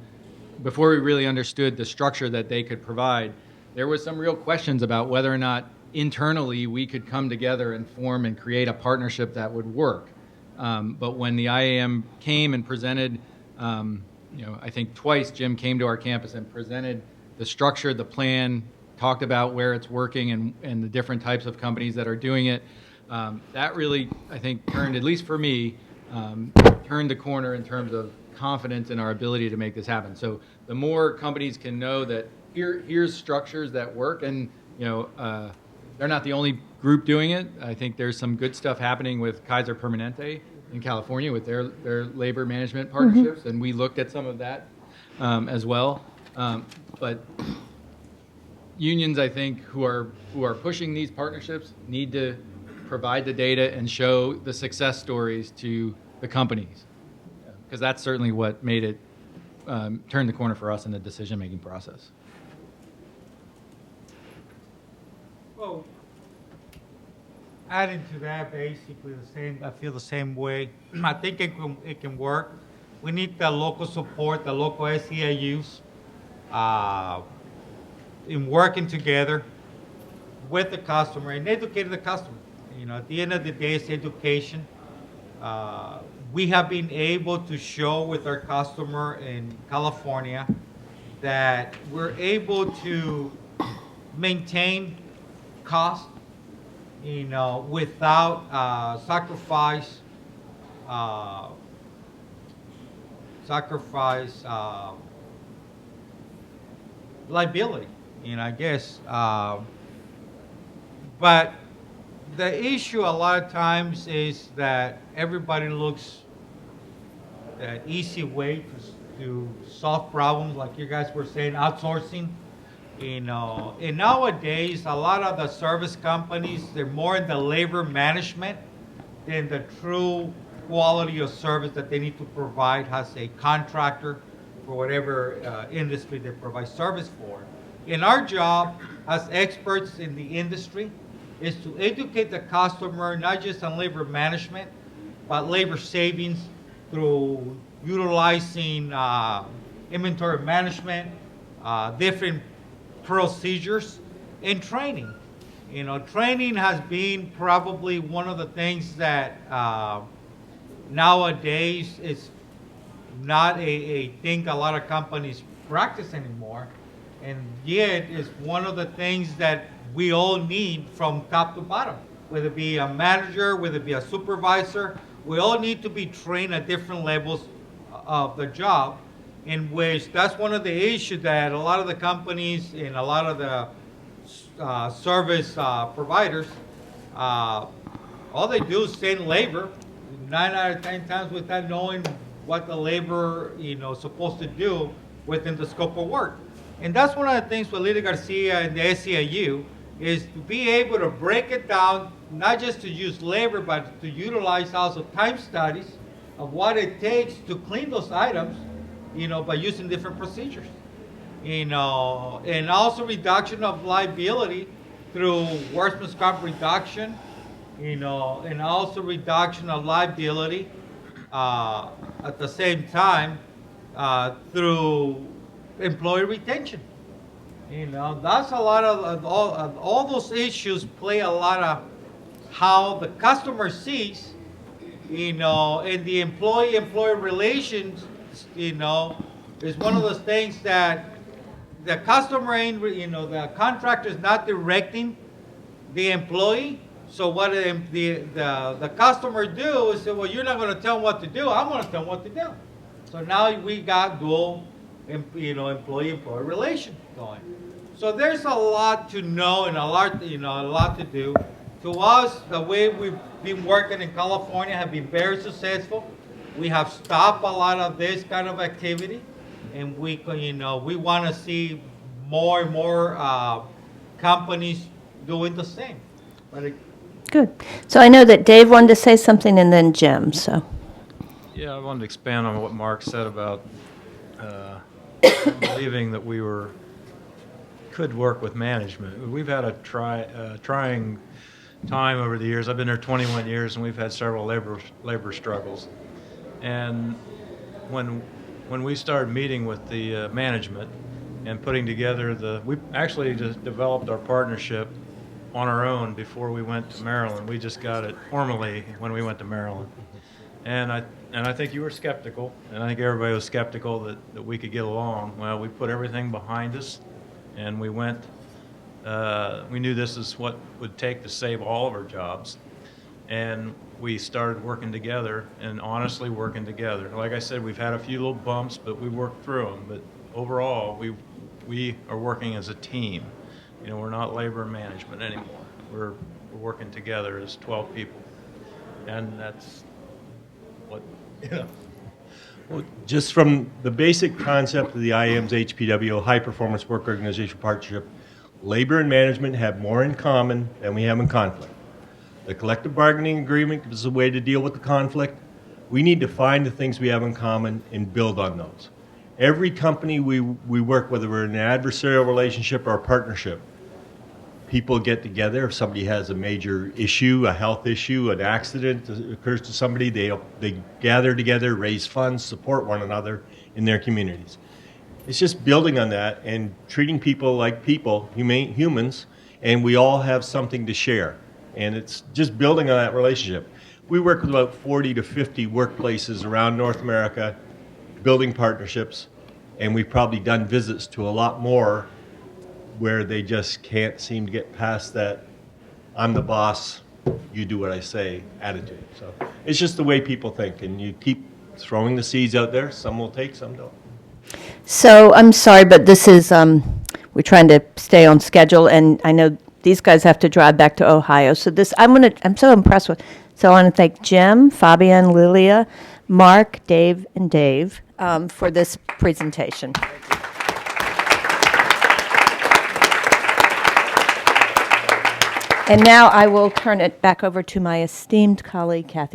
before we really understood the structure that they could provide, there was some real questions about whether or not internally we could come together and form and create a partnership that would work. But when the IAM came and presented, I think twice Jim came to our campus and presented the structure, the plan, talked about where it's working and the different types of companies that are doing it. That really, I think, turned, at least for me, turned the corner in terms of confidence in our ability to make this happen. So the more companies can know that here's structures that work, and they're not the only group doing it. I think there's some good stuff happening with Kaiser Permanente in California with their labor management partnerships, and we looked at some of that as well. But unions, I think, who are pushing these partnerships need to provide the data and show the success stories to the companies, because that's certainly what made it turn the corner for us in the decision-making process. Well, adding to that, basically the same. I feel the same way. I think it can work. We need the local support, the local SEIUs, in working together with the customer and educating the customer. At the end of the day, it's education. We have been able to show with our customer in California that we're able to maintain cost, without sacrifice liability, I guess. But the issue a lot of times is that everybody looks at easy way to solve problems, like you guys were saying, outsourcing. And nowadays, a lot of the service companies, they're more in the labor management than the true quality of service that they need to provide as a contractor for whatever industry they provide service for. And our job as experts in the industry is to educate the customer not just on labor management, but labor savings through utilizing inventory management, different procedures, and training. Training has been probably one of the things that nowadays is not a thing a lot of companies practice anymore. And yet it's one of the things that we all need from top to bottom, whether it be a manager, whether it be a supervisor. We all need to be trained at different levels of the job, in which that's one of the issues that a lot of the companies and a lot of the service providers, all they do is send labor 9 out of 10 times without knowing what the labor, is supposed to do within the scope of work. And that's one of the things with Lita Garcia and the SEIU is to be able to break it down, not just to use labor, but to utilize also time studies of what it takes to clean those items, by using different procedures. And also reduction of liability through workman's comp reduction, and also reduction of liability at the same time through employee retention. That's a lot of all those issues play a lot of how the customer sees, and the employee-employee relations, is one of those things that the customer ain't, the contractor is not directing the employee. So what the customer do is say, well, you're not going to tell them what to do. I'm going to tell them what to do. So now we got dual, employee-employee relation going. So there's a lot to know and a lot to do. To us, the way we've been working in California have been very successful. We have stopped a lot of this kind of activity, and we want to see more and more companies doing the same. But Good. So I know that Dave wanted to say something, and then Jim, so. Yeah, I wanted to expand on what Mark said about believing that we could work with management. We've had a trying time over the years. I've been there 21 years, and we've had several labor struggles. And when we started meeting with the management and putting together we actually just developed our partnership on our own before we went to Maryland. We just got it formally when we went to Maryland. And I think you were skeptical, and I think everybody was skeptical that we could get along. Well, we put everything behind us, and we went. We knew this is what would take to save all of our jobs, and we started working together, and honestly working together. Like I said, we've had a few little bumps, but we worked through them. But overall, we are working as a team. We're not labor management anymore. We're working together as 12 people, and that's what. Well, just from the basic concept of the IAM's HPWO, High Performance Work Organization Partnership, labor and management have more in common than we have in conflict. The collective bargaining agreement is a way to deal with the conflict. We need to find the things we have in common and build on those. Every company we work, whether we're in an adversarial relationship or a partnership, people get together. If somebody has a major issue, a health issue, an accident occurs to somebody, they gather together, raise funds, support one another in their communities. It's just building on that and treating people like people, humans, and we all have something to share. And it's just building on that relationship. We work with about 40 to 50 workplaces around North America, building partnerships, and we've probably done visits to a lot more where they just can't seem to get past that I'm the boss, you do what I say attitude. So it's just the way people think, and you keep throwing the seeds out there. Some will take, some don't. So I'm sorry, but this is, we're trying to stay on schedule, and I know these guys have to drive back to Ohio. So I'm so impressed with, so I want to thank Jim, Fabian, Lilia, Mark, Dave, and Dave for this presentation. And now I will turn it back over to my esteemed colleague, Kathy